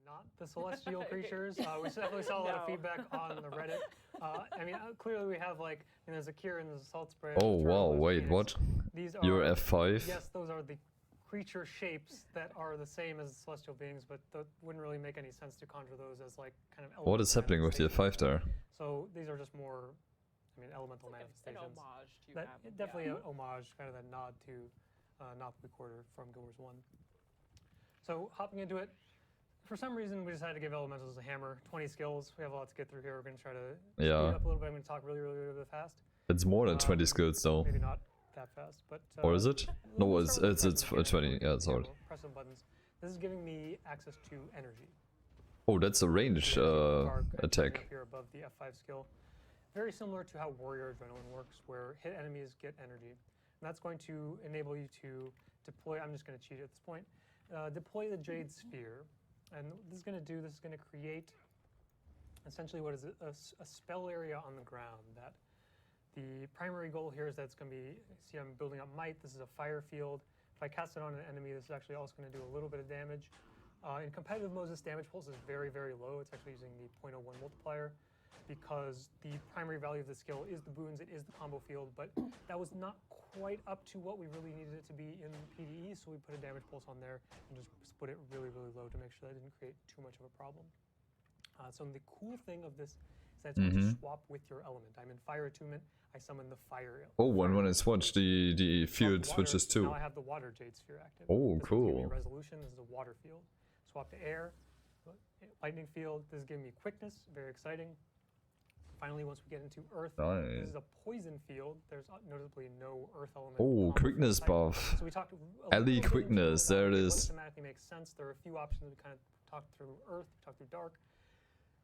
not the celestial creatures. We definitely saw a lot of feedback on the Reddit. I mean, clearly we have like, there's a Kieran, there's a Salt Spray. Oh wow, wait, what? These are, You're F5? Yes, those are the creature shapes that are the same as celestial beings, but that wouldn't really make any sense to conjure those as like kind of. What is happening with the F5 there? So these are just more, I mean, elemental manifestations. An homage to that, them, definitely an homage, kind of that nod to Not the Quarter from Guild Wars 1. So hopping into it, for some reason we decided to give elementals a hammer. 20 skills. We have a lot to get through here. We're going to try to speed up a little bit. I'm going to talk really, really, really fast. It's more than 20 skills though. Maybe not that fast, but. Or is it? No, it's 20. Yeah, it's hard. Press some buttons. This is giving me access to energy. Oh, that's a range attack. Up here above the F5 skill. Very similar to how Warrior Adrenaline works, where hit enemies get energy. And that's going to enable you to deploy, I'm just going to cheat at this point, deploy the Jade Sphere. And what this is going to do, this is going to create essentially what is a spell area on the ground. That the primary goal here is that it's going to be, see I'm building up might, this is a fire field. If I cast it on an enemy, this is actually also going to do a little bit of damage. In competitive modes, this damage pulse is very, very low. It's actually using the 0.01 multiplier because the primary value of the skill is the boons, it is the combo field, but that was not quite up to what we really needed it to be in PvE, so we put a damage pulse on there and just put it really, really low to make sure that it didn't create too much of a problem. So the cool thing of this is that it's going to swap with your element. I'm in Fire Attunement, I summon the Fire. Oh, when I switch, the field switches too. Now I have the Water Jade Sphere active. Oh, cool. This is Resolution, this is a water field. Swap to air, lightning field, this is giving me quickness, very exciting. Finally, once we get into Earth, this is a poison field. There's noticeably no Earth element. Oh, quickness buff. So we talked Ellie quickness, there it is. Automatically makes sense. There are a few options. We kind of talked through Earth, we talked through Dark.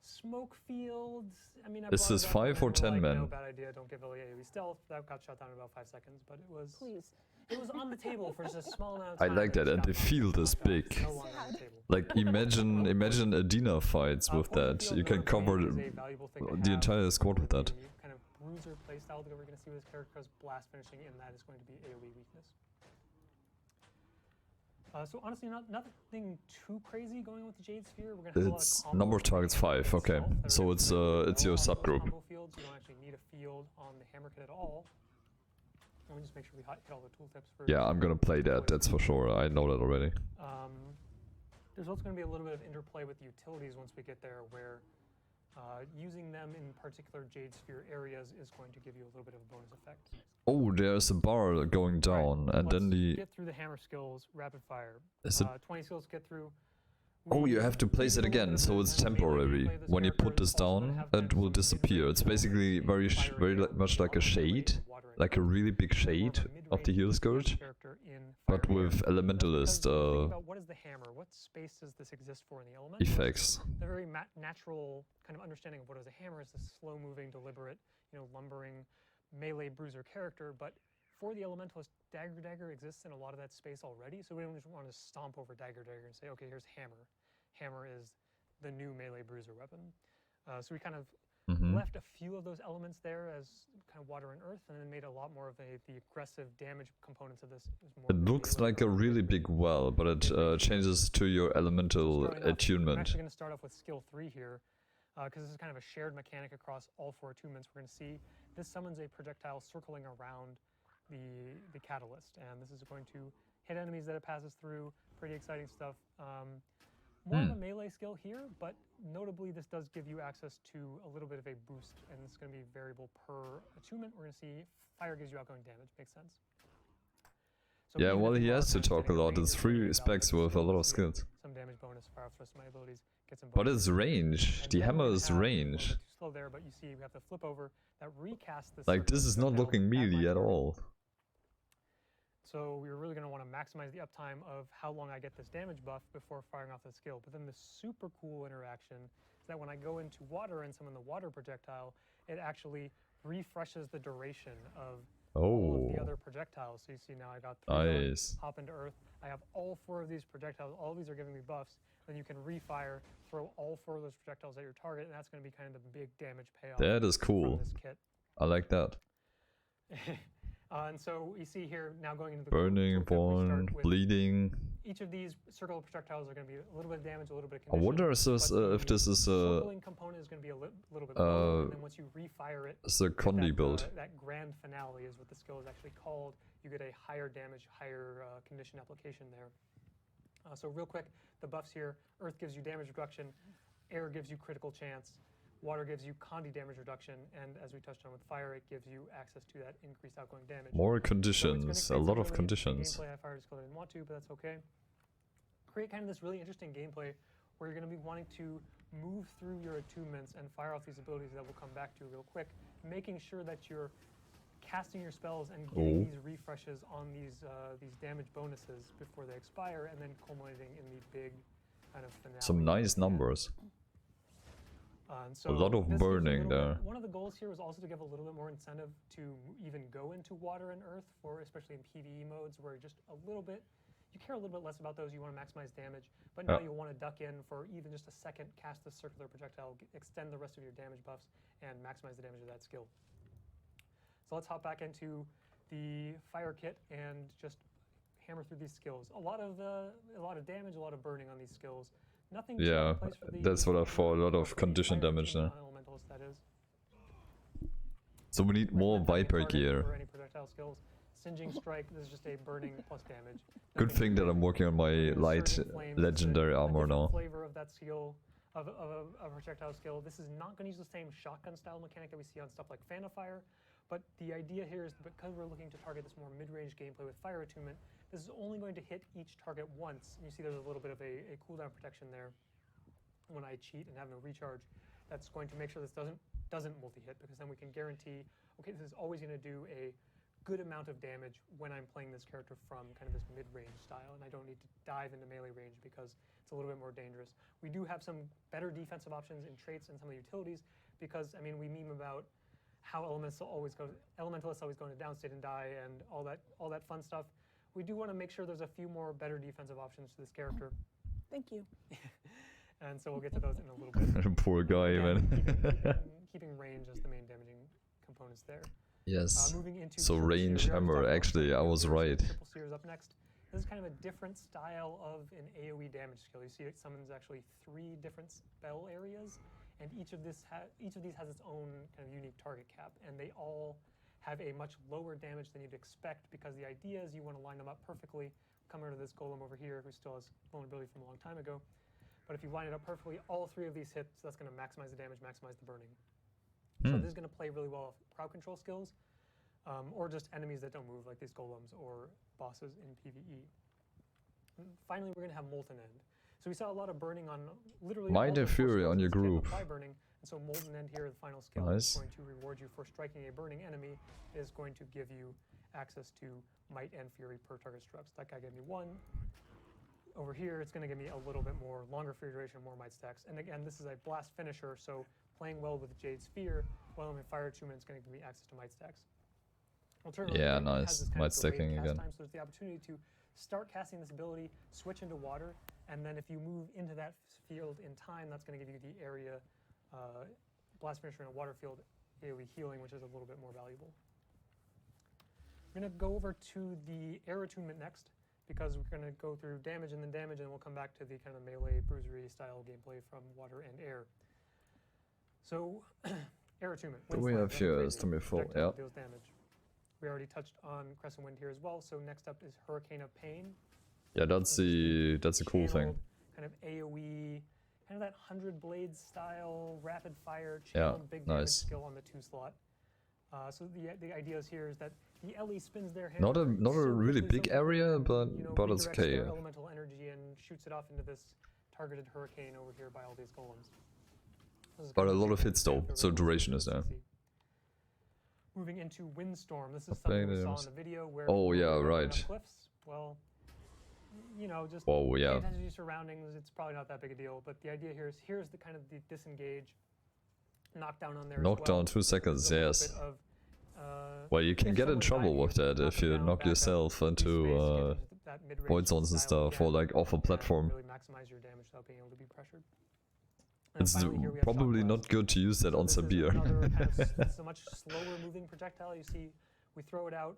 Smoke fields. I mean, this is 5 or 10 men. No, bad idea. Don't give Ellie AoE stealth. That got shut down in about 5 seconds, but it was. Please. It was on the table for just a small amount of I time. like that, and the field is big. No longer on the table. Like imagine Adina fights with that. You can cover the entire squad with that. Kind of bruiser playstyle that we're going to see with this character, because blast finishing in that is going to be AoE weakness. So honestly, nothing too crazy going on with the Jade Sphere. We're going to have it's number of targets 5. Okay, so it's your subgroup. Fields. You don't actually need a field on the hammer kit at all. Let me just make sure we hit all the tooltips first. Yeah, I'm gonna play that. That's for sure. I know that already. There's also going to be a little bit of interplay with the utilities once we get there, where using them in particular Jade Sphere areas is going to give you a little bit of a bonus effect. Oh, there's a bar going down, and then the. Get through the hammer skills, rapid fire. Is it 20 skills get through. Oh, you have to place it again, so it's temporary. When you put this down, it will disappear. It's basically very much like a shade, like a really big shade of the heal scourge, but with elementalist what is the hammer? What space does this exist for in the element? effects. The very natural kind of understanding of what is a hammer is this slow-moving, deliberate, lumbering melee bruiser character, but for the Elementalist, Dagger exists in a lot of that space already, so we don't just want to stomp over Dagger and say, okay, here's Hammer. Hammer is the new melee bruiser weapon. So we kind of left a few of those elements there as kind of water and earth, and then made a lot more of the aggressive damage components of this. It looks like a really big well, but it changes to your elemental attunement. I'm actually going to start off with skill 3 here, because this is kind of a shared mechanic across all 4 attunements. We're going to see this summons a projectile circling around the catalyst, and this is going to hit enemies that it passes through. Pretty exciting stuff. More of a melee skill here, but notably this does give you access to a little bit of a boost, and it's going to be variable per attunement. We're going to see fire gives you outgoing damage. Makes sense. So yeah, well, he has to talk a lot. It's 3 specs with a lot of skills. Some damage bonus for the rest of my abilities. But it's range. The hammer is range. Too slow there, but you see we have to flip over that recast this. Like, this is not looking melee at all. So we're really going to want to maximize the uptime of how long I get this damage buff before firing off the skill. But then the super cool interaction is that when I go into water and summon the water projectile, it actually refreshes the duration of all of the other projectiles. So you see now I got 3 hop into earth. I have all 4 of these projectiles. All of these are giving me buffs. Then you can refire, throw all 4 of those projectiles at your target, and that's going to be kind of the big damage payoff. That is cool. From this kit. I like that. And so you see here now going into the burning, born, bleeding. each of these circular projectiles are going to be a little bit of damage, a little bit of I condition. wonder if this is a circling component is going to be a little bit lower, and then once you refire it, the Condi build. That grand finale is what the skill is actually called. You get a higher damage, higher condition application there. So real quick, the buffs here: Earth gives you damage reduction, Air gives you critical chance, Water gives you Condi damage reduction, and as we touched on with Fire, it gives you access to that increased outgoing damage. More conditions, a lot of conditions. Gameplay I fired because I didn't want to, but that's okay. Create kind of this really interesting gameplay where you're going to be wanting to move through your attunements and fire off these abilities that we'll come back to real quick, making sure that you're casting your spells and getting these refreshes on these damage bonuses before they expire, and then culminating in the big kind of finale. Some nice numbers. So a lot of burning there. One of the goals here was also to give a little bit more incentive to even go into water and earth, for especially in PvE modes where just a little bit, you care a little bit less about those, you want to maximize damage, but now you want to duck in for even just a second, cast the circular projectile, extend the rest of your damage buffs, and maximize the damage of that skill. So let's hop back into the fire kit and just hammer through these skills. A lot of damage, a lot of burning on these skills. Nothing. Yeah, that's what I thought. A lot of condition damage there. That is. So we need more Viper gear. For any projectile skills. Singeing strike. This is just a burning plus damage. Good thing that I'm working on my light legendary armor now. Flavor of that skill, of a projectile skill. This is not going to use the same shotgun style mechanic that we see on stuff like Fan of Fire. But the idea here is because we're looking to target this more mid-range gameplay with Fire Attunement, this is only going to hit each target once. And you see there's a little bit of a cooldown protection there when I cheat and have no recharge. That's going to make sure this doesn't multi-hit, because then we can guarantee, okay, this is always going to do a good amount of damage when I'm playing this character from kind of this mid-range style, and I don't need to dive into melee range because it's a little bit more dangerous. We do have some better defensive options in traits and some of the utilities, because, I mean, we meme about how elementalists always go into downstate and die and all that fun stuff. We do want to make sure there's a few more better defensive options to this character. Thank you. And so we'll get to those in a little bit. Poor guy, man. keeping range as the main damaging components there. Yes. Moving into So range hammer, actually, I was right. Triple Seer is up next. This is kind of a different style of an AoE damage skill. You see it summons actually 3 different spell areas, and each of these has its own kind of unique target cap, and they all have a much lower damage than you'd expect, because the idea is you want to line them up perfectly. Come over to this golem over here, who still has vulnerability from a long time ago. But if you line it up perfectly, all 3 of these hits, that's going to maximize the damage, maximize the burning. So this is going to play really well with crowd control skills, or just enemies that don't move, like these golems or bosses in PvE. And finally, we're going to have Molten End. So we saw a lot of burning on literally Might and Fury on your group. Burning, and so Molten End here, the final skill, is going to reward you for striking a burning enemy. Is going to give you access to Might and Fury per target struck. So that guy gave me 1. Over here, it's going to give me a little bit more, longer Fury duration, more Might stacks. And again, this is a blast finisher, so playing well with Jade Sphere, while I'm in Fire Attunement, it's going to give me access to Might stacks. Yeah, nice. Might stacking again. So there's the opportunity to start casting this ability, switch into water, and then if you move into that field in time, that's going to give you the area blast finisher in a water field AoE healing, which is a little bit more valuable. We're going to go over to the Air Attunement next, because we're going to go through damage and then damage, and we'll come back to the kind of melee bruisery style gameplay from water and air. So, Air Attunement. We have here Stormfall, yeah. Deals damage. We already touched on Crescent Wind here as well, so next up is Hurricane of Pain. Yeah, that's a cool thing. Kind of AoE, kind of that 100 Blades style, rapid fire, channeled big damage skill on the 2 slot. So the idea here is that the LE spins their hand. Not a really big area, but it's okay. Elemental energy and shoots it off into this targeted hurricane over here by all these golems. But a lot of hits though, so duration is there. Moving into Windstorm. This is something we saw in the video where cliffs. Well, you know, just pay attention to your surroundings. It's probably not that big a deal. But the idea here is here's the kind of the disengage, knockdown on there. Knockdown 2 seconds, yes. Well, you can get in trouble with that if you knock yourself into void zones and stuff, or like off a platform. Really maximize your damage without being able to be pressured. It's probably not good to use that on Sabir. It's a much slower moving projectile. You see, we throw it out.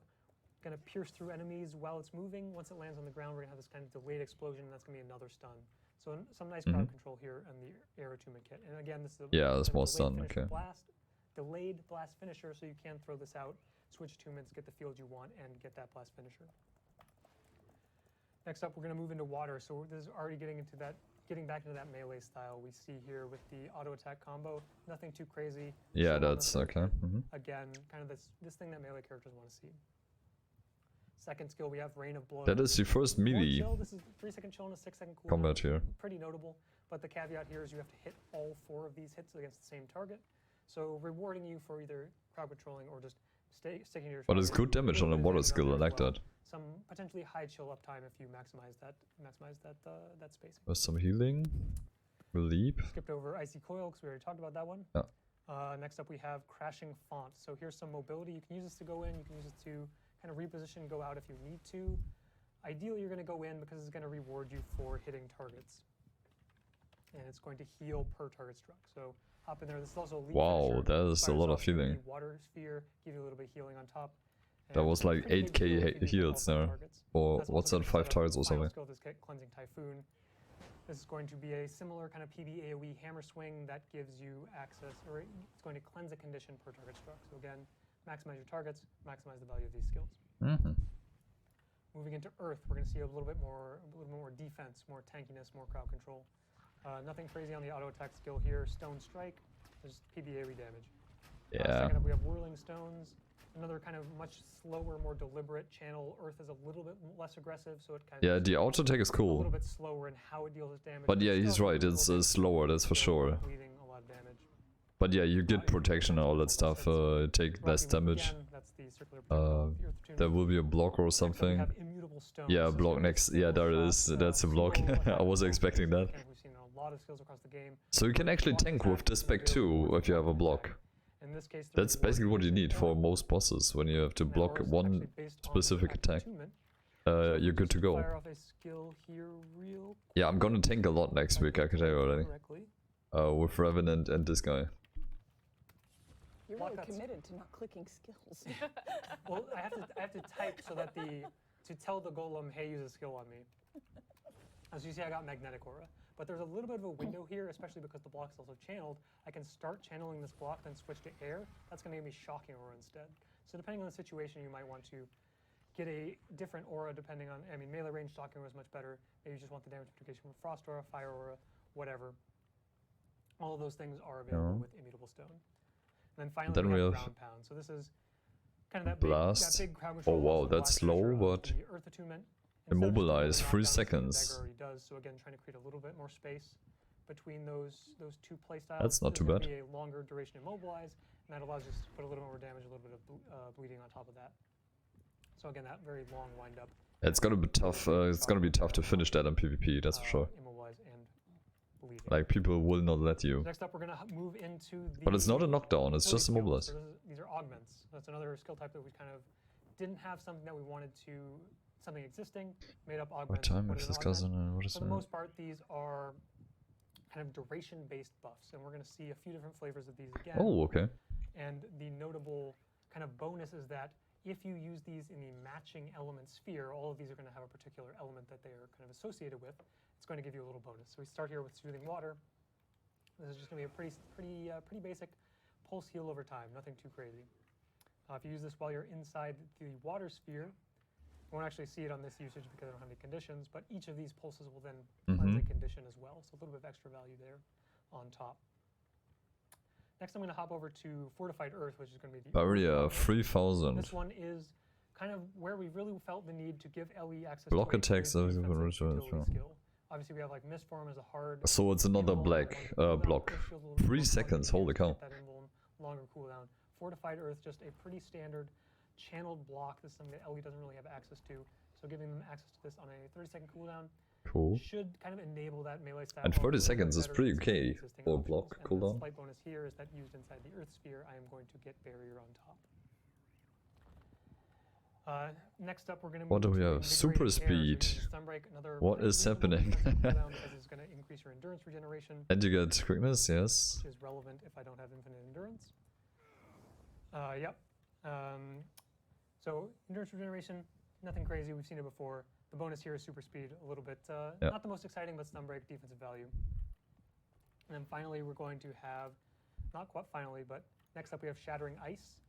Going to pierce through enemies while it's moving. Once it lands on the ground, we're going to have this kind of delayed explosion, and that's going to be another stun. So some nice crowd control here in the air attunement kit. And again, this is a that's more delayed stun, finisher okay. blast, delayed blast finisher, so you can throw this out, switch attunements, get the field you want, and get that blast finisher. Next up, we're going to move into water. So this is already getting back into that melee style we see here with the auto attack combo. Nothing too crazy. Yeah, that's okay. Again, kind of this thing that melee characters want to see. Second skill, we have Rain of Blows. That is the first melee This is 3-second chill and a 6-second cooldown. combat here. Pretty notable, but the caveat here is you have to hit all 4 of these hits against the same target. So rewarding you for either crowd controlling or just sticking to your. But it's good damage on a water skill, I like that. Some potentially high chill uptime if you maximize that spacing. There's some healing. Leap. Skipped over Icy Coil because we already talked about that one. Yeah. Next up we have Crashing Font. So here's some mobility. You can use this to go in. You can use it to kind of reposition, go out if you need to. Ideally, you're going to go in because it's going to reward you for hitting targets. And it's going to heal per target struck. So hop in there. This is also a lead Wow, finisher. that is a lot of healing. The water sphere, give you a little bit of healing on top. That was like 8k heals there. Or what's that, 5 targets or something? Skill, this Cleansing Typhoon. This is going to be a similar kind of PB AoE hammer swing that gives you access, or it's going to cleanse a condition per target struck. So again, maximize your targets, maximize the value of these skills. Moving into Earth, we're going to see a little bit more defense, more tankiness, more crowd control. Nothing crazy on the auto attack skill here. Stone Strike, just PB AoE damage. Yeah. Second up, we have Whirling Stones. Another kind of much slower, more deliberate channel. Earth is a little bit less aggressive, so it kind of The auto attack is a little cool. bit slower in how it deals damage. But yeah, Still he's a right, it's little bit slower, that's for sure. bleeding a lot of damage. But yeah, you get protection and all that stuff, take less damage. Again, that's the circular protection. There will be a block or Next up, we something. have Immutable Stones. Yeah, This is block gonna be next. Yeah, there it is. That's a block. I wasn't expecting that. Again, we've seen a lot of skills across the game. So you can actually tank with this spec too if you have a block. In this case, That's basically what you need for most bosses. When you have to block one specific attack, you're good to go. Fire off a skill here real Yeah, I'm gonna tank a lot next week, I can tell you already. correctly. With Revenant and this guy. You're Block really that's- committed to not clicking skills. Well, I have to type so that to tell the golem, hey, use a skill on me. As you see, I got Magnetic Aura. But there's a little bit of a window here, especially because the block's also channeled. I can start channeling this block, then switch to air. That's going to give me Shocking Aura instead. So depending on the situation, you might want to get a different aura depending on, I mean, melee range Shocking Aura is much better. Maybe you just want the damage mitigation from Frost Aura, Fire Aura, whatever. All of those things are available with Immutable Stone. And then finally, we have Ground Pound. So this is kind of that Blast. big crowd control. Oh wow, also the that's blast slow, finisher of but the Earth Attunement. immobilize, 3 Instead of just doing the knockdown, seconds. Dagger already does. So again, trying to create a little bit more space between those two playstyles. That's not too There's bad. gonna be a longer duration immobilize, and that allows us to put a little more damage, a little bit of bleeding on top of that. So again, that very long wind up. It's gonna be tough. It's gonna be tough to finish that in PvP. That's for sure. Immobilize and bleeding. Like people will not let you. Next up, we're gonna move into the. But it's not a knockdown. It's ability just skills. immobilize. So these are augments. That's another skill type that we kind of didn't have something that we wanted to. Something existing, made up augments. What time put is it in this augment. cousin and what is For the most part, these are kind of duration-based buffs, and we're going to see a few different flavors of these again. Oh, okay. And the notable kind of bonus is that if you use these in the matching element sphere, all of these are going to have a particular element that they are kind of associated with. It's going to give you a little bonus. So we start here with Soothing Water. This is just going to be a pretty basic pulse heal over time, nothing too crazy. If you use this while you're inside the water sphere, you won't actually see it on this usage because I don't have any conditions, but each of these pulses will then cleanse a condition as well. So a little bit of extra value there on top. Next, I'm going to hop over to Fortified Earth, which is going to be the Barrier 3000. This one is kind of where we really felt the need to give LE access Block to a attacks very are even defensive richer as utility well. skill. Obviously, we have like Mistform as a hard. So it's another invuln, black one cooldown, block. push shield a little 3 more seconds, flexible, holy cow. get that invuln, longer cooldown. Fortified Earth, just a pretty standard channeled block. This is something that LE doesn't really have access to. So giving them access to this on a 30-second cooldown Cool. should kind of enable that melee style. And a 30 little bit seconds is better pretty than some of the okay existing for a options. block And cooldown. the slight bonus here is that used inside the Earth sphere, I am going to get barrier on top. Next up, we're going to What do we have? Super speed. What is happening? Because it's going to increase your endurance regeneration, And you get quickness, yes. which is relevant if I don't have infinite endurance. Yep. So endurance regeneration, nothing crazy. We've seen it before. The bonus here is super speed, a little bit Yeah. not the most exciting, but stun break, defensive value. And then finally, we're going to have, not quite finally, but next up we have Shattering Ice.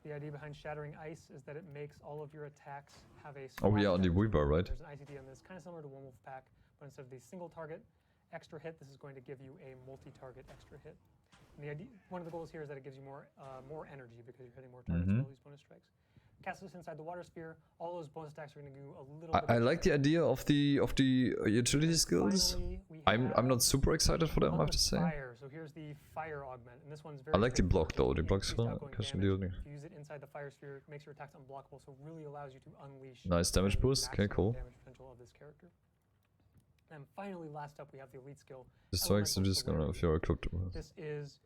So the idea behind Shattering Ice is that it makes all of your attacks have a Oh yeah, splash on the damage Weaver, bonus. right? There's an ICD on this, kind of similar to One Wolf Pack, but instead of the single target extra hit, this is going to give you a multi-target extra hit. And the idea, one of the goals here is that it gives you more energy because you're hitting more targets with all these bonus strikes. Cast this inside the water sphere. All those bonus attacks are going to do a little bit. I like the idea of the utility skills. Finally, we I'm not have super excited for them, I have to say. Fire. So here's the fire augment, and this one's very. I like the block though. The straightforward. block's Increased outgoing catching damage. the If you use it inside the fire sphere, it makes your attacks unblockable, so it really allows you to unleash. Nice damage the boost. Okay, maximum cool. Damage potential of this character. And finally, last up, we have the elite skill. Destroy Elemental just gonna Celerity. if you're equipped. This is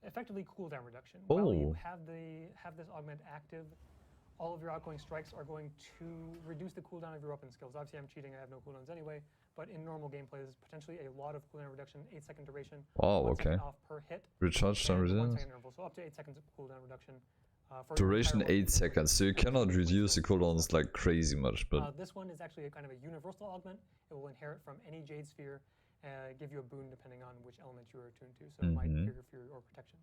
effectively cooldown reduction. While you have this augment active, all of your outgoing strikes are going to reduce the cooldown of your weapon skills. Obviously, I'm cheating. I have no cooldowns anyway. But in normal gameplay, there's potentially a lot of cooldown reduction, 8-second duration. Oh, 1 okay. second off per hit. Recharge time and a 1 resistance. second interval, so up to 8 seconds of cooldown reduction. For your Duration entire 8 seconds, so you cannot reduce the cooldowns like crazy much, but this one is actually a kind of a universal augment. It will inherit from any Jade Sphere, give you a boon depending on which element you are attuned to. So it might trigger Fury or Protection.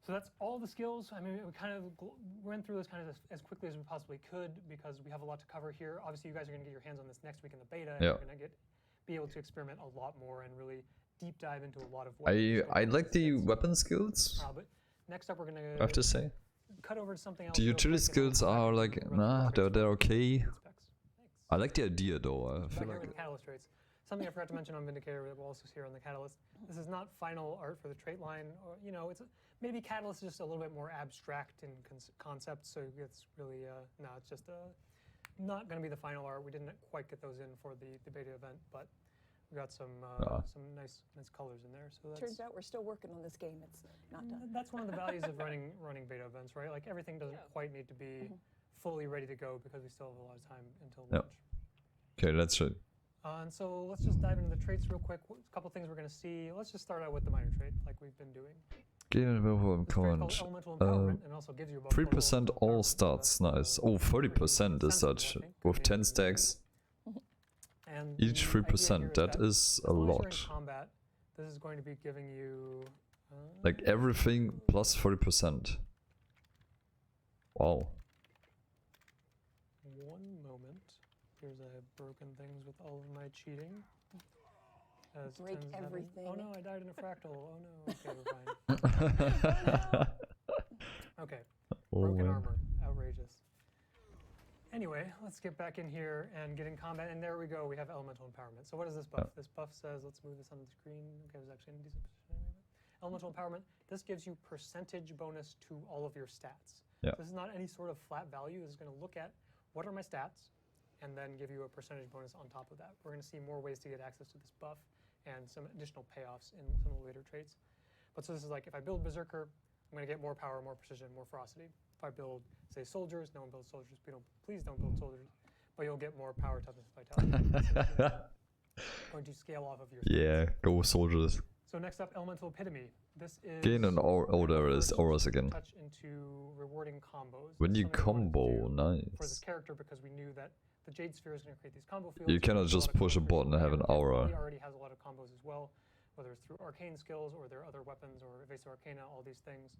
So that's all the skills. I mean, we kind of went through this kind of as quickly as we possibly could because we have a lot to cover here. Obviously, you guys are going to get your hands on this next week in the beta. And Yeah. you're going to be able to experiment a lot more and really deep dive into a lot of weapons. I like the weapon skills. But next up, we're going I have to say. cut over to something else. The real utility quick, and then skills we'll come are back like, and run through nah, rockets they're and okay. specs. Thanks. I like the idea though. I Back feel here like with the catalyst traits. Something I forgot to mention on Vindicator that we'll also see here on the catalyst. This is not final art for the trait line. Or, you know, it's maybe catalyst is just a little bit more abstract in concept. So it's really no, it's just not going to be the final art. We didn't quite get those in for the beta event, but we got some nice colors in there. So that's, Turns out we're still working on this game. It's not done. that's one of the values of running beta events, right? Like everything doesn't quite need to be fully ready to go because we still have a lot of time until launch. okay, that's it. And so let's just dive into the traits real quick. A couple things we're going to see. Let's just start out with the minor trait, like we've been doing. Gain a level This trait's comment. called Elemental Empowerment, and also gives you about 3% 40 all empowerment, so stats, that's, nice. Oh, 30% is sensible, such. I think. With Could 10 be stacks, And each the idea 3%, here that is as a long as you're lot. in combat, this is going to be giving you Like everything plus 30%. Wow. one moment. Here's I have broken things with all of my cheating. As Break tends to happen. everything. Oh no, I died in a fractal. Oh no. Okay, we're fine. Okay. Oh, Broken man. armor. Outrageous. Anyway, let's get back in here and get in combat. And there we go. We have elemental empowerment. So what is this buff? This buff says, let's move this on the screen. Okay, I was actually in a decent position anyway. Elemental empowerment. This gives you percentage bonus to all of your stats. Yeah. So this is not any sort of flat value. This is going to look at what are my stats and then give you a percentage bonus on top of that. We're going to see more ways to get access to this buff and some additional payoffs in some of the later traits. But so this is like, if I build Berserker, I'm going to get more power, more precision, more ferocity. If I build, say, soldiers, no one builds soldiers. Please don't build soldiers. But you'll get more power, toughness, vitality. Going to scale off of your stats. Yeah, go soldiers. So next up, Elemental Epitome. This is Gain an first auras again. touch into rewarding combos. When This you is something we wanted to combo, do for this nice. character because we knew that the Jade Sphere is going to create these combo fields. You cannot There's a lot just of push a combos button and have an aura. He already has a lot of combos as well, whether it's through arcane skills or their other weapons or Evasive Arcana, all these things.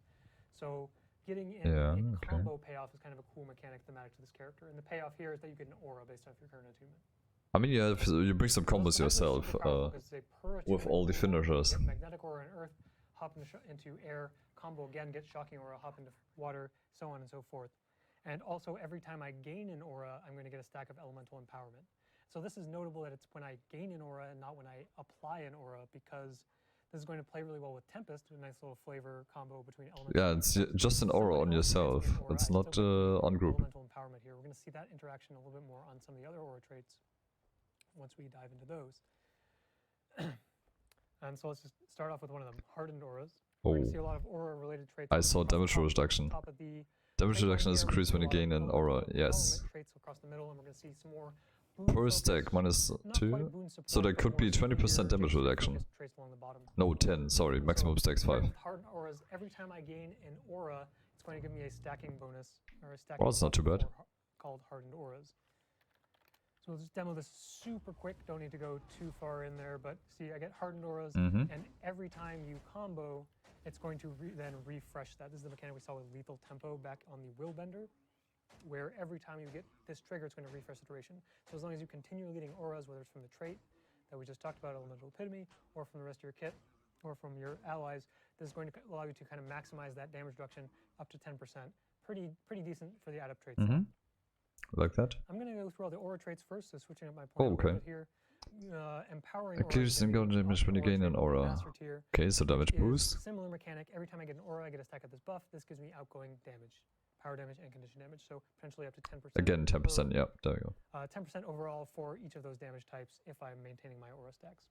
So getting in Yeah, a okay. combo payoff is kind of a cool mechanic thematic to this character. And the payoff here is that you get an aura based off your current attunement. I mean, you bring some combos So that's yourself super powerful 'cause it's a per with attunement all the combo. You finishers. get Magnetic aura and earth, hop into air, combo again, get shocking aura, hop into water, so on and so forth. And also every time I gain an aura, I'm going to get a stack of elemental empowerment. So this is notable that it's when I gain an aura and not when I apply an aura, because this is going to play really well with Tempest, a nice little flavor combo between elemental. Yeah, it's just an aura on yourself. It's not on group. Elemental empowerment here. We're going to see that interaction a little bit more on some of the other aura traits once we dive into those. And so let's just start off with one of them, Hardened Auras. We're going to see a lot of aura-related traits. I saw damage reduction. Top of the Damage right reduction is here, we increased see when a you lot of gain an bonus aura, element yes. traits across the middle, and we're going to see some more Per boon stack focus, minus not 2. quite boon So support, there but could be more 20% severe damage focused reduction. traits along the bottom. No, 10, sorry, maximum stacks 5. With Hardened Auras, every time I gain an aura, it's going to give me a stacking bonus, or a stacking Well, it's not too bad. called Hardened Auras. So we'll just demo this super quick, don't need to go too far in there, but see, I get Hardened Auras, and every time you combo, it's going to then refresh that. This is the mechanic we saw with Lethal Tempo back on the Willbender, where every time you get this trigger, it's going to refresh the duration. So as long as you continue leading auras, whether it's from the trait that we just talked about, Elemental Epitome, or from the rest of your kit, or from your allies, this is going to allow you to kind of maximize that damage reduction up to 10%. Pretty decent for the adept traits. Like that. I'm going to go through all the aura traits first, so switching up my point Oh, a little okay. bit here. Empowering Accuracy and golden damage when you gain an aura. Okay, so damage boost. Similar mechanic. Every time I get an aura, I get a stack of this buff. This gives me outgoing damage, power damage, and condition damage. So potentially up to 10%. Again, 10%. Yeah, there we go. 10% overall for each of those damage types if I'm maintaining my aura stacks.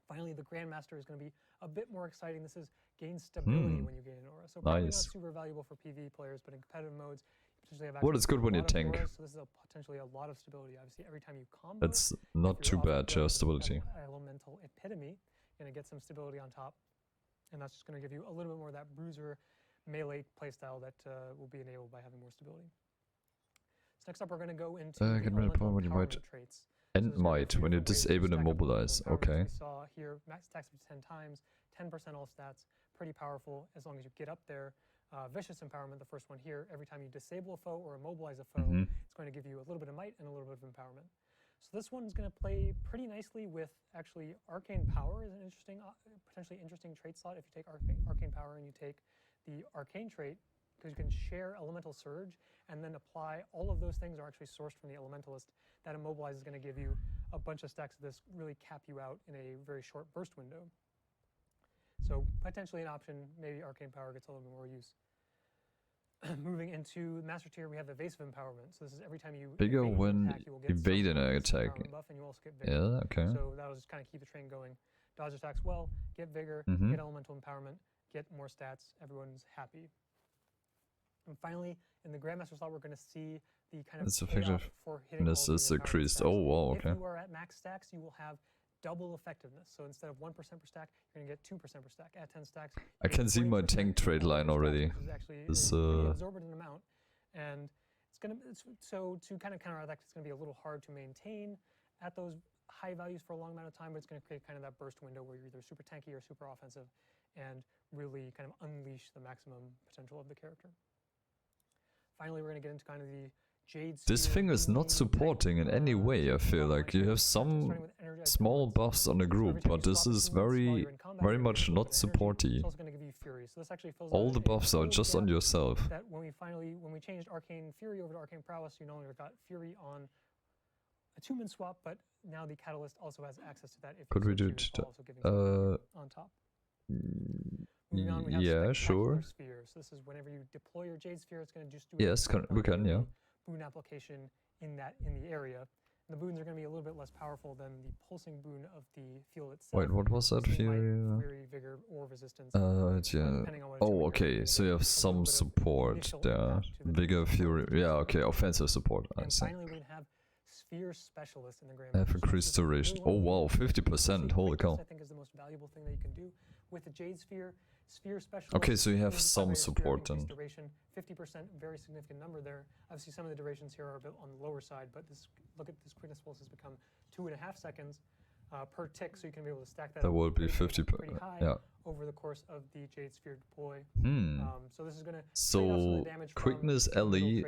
Finally, the Grandmaster is going to be a bit more exciting. This is gain stability when you gain an aura. So probably not super valuable for PvE players, but in competitive modes, you potentially have access well, it's good when you tank. Auras, so this is potentially a lot of stability. Obviously, every time you combo, it's not too bad, just stability. Elemental Epitome, you're going to get some stability on top, and that's just going to give you a little bit more of that bruiser melee playstyle that will be enabled by having more stability. So next up, we're going to go into get rid of power when you might. traits. And might when you disable and immobilize. Okay. We saw here max stacks up to 10 times, 10% all stats, pretty powerful as long as you get up there. Vicious Empowerment, the first one here, every time you disable a foe or immobilize a foe, it's going to give you a little bit of might and a little bit of empowerment. So this one's going to play pretty nicely with actually Arcane Power is an interesting, potentially interesting trait slot. If you take Arcane Power and you take the Arcane trait, because you can share Elemental Surge and then apply all of those things are actually sourced from the Elementalist. That Immobilize is going to give you a bunch of stacks of this, really cap you out in a very short burst window. So potentially an option, maybe Arcane Power gets a little bit more use. Moving into Master Tier, we have Evasive Empowerment. So this is every time you bigger when attack, you will get evade an some attack. Buff, and you also get vigor. Yeah, okay. So that'll just kind of keep the train going. Dodge attacks well, get vigor, get elemental empowerment, get more stats. Everyone's happy. And finally, in the Grandmaster slot, we're going to see the kind of payoff for hitting all this these is empowerment increased. stacks. Oh wow, okay. If you are at max stacks, you will have double effectiveness. So instead of 1% per stack, you're going to get 2% per stack. At 10 stacks, I can see my tank trade line already. This is actually an exorbitant amount, and it's going to so to kind of counteract that, it's going to be a little hard to maintain at those high values for a long amount of time, but it's going to create kind of that burst window where you're either super tanky or super offensive, and really kind of unleash the maximum potential of the character. Finally, we're going to get into kind of the Jade Sphere. This thing is not supporting in any way, I feel like. You have some small buffs on the group, but this is very much not supporty. All the buffs are just on yourself. That when we changed Arcane Fury over to Arcane Prowess, you no longer got Fury on Attunement swap, but now the Catalyst also has access to that. If could we do it on top? Moving on, we have sure. Sphere. So this is whenever you deploy your Jade Sphere, it's going to just do we can, yeah. Boon application in the area. And the boons are going to be a little bit less powerful than the pulsing boon of the field itself. Wait, what was that? Fury, vigor, or resistance. Yeah. Oh, okay. So you have some support there. Vigor, fury. Yeah, okay. Offensive support. I see. Finally, we have Sphere Specialist in the Grandmaster. I have increased duration. Oh wow, 50%. Holy cow. I think is the most valuable thing that you can do with the Jade Sphere. Sphere Specialist. Okay, so you have some support then. Duration, 50%, very significant number there. Obviously, some of the durations here are a bit on the lower side, but look at this quickness pulse has become 2.5 seconds per tick, so you can be able to stack that. That would be 50%. Yeah. Over the course of the Jade Sphere deploy. So this is going to. So quickness LE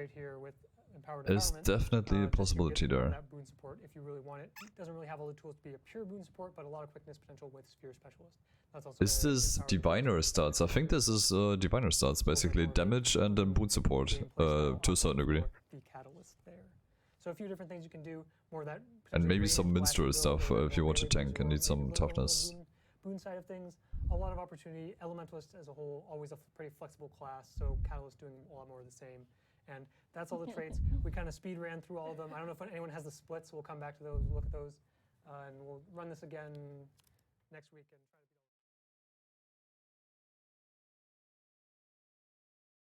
is definitely a possibility there. That boon support, if you really want it, doesn't really have all the tools to be a pure boon support, but a lot of quickness potential with Sphere Specialist. That's also is this Diviner stats? I think this is Diviner stats, basically damage and then boon support to a certain degree. The catalyst there. So a few different things you can do. More of that. And maybe some minstrel stuff if you want to tank and need some toughness. Boon side of things, a lot of opportunity. Elementalist as a whole, always a pretty flexible class, so Catalyst doing a lot more of the same. And that's all the traits. We kind of speed ran through all of them. I don't know if anyone has the splits. We'll come back to those, look at those, and we'll run this again next week and try to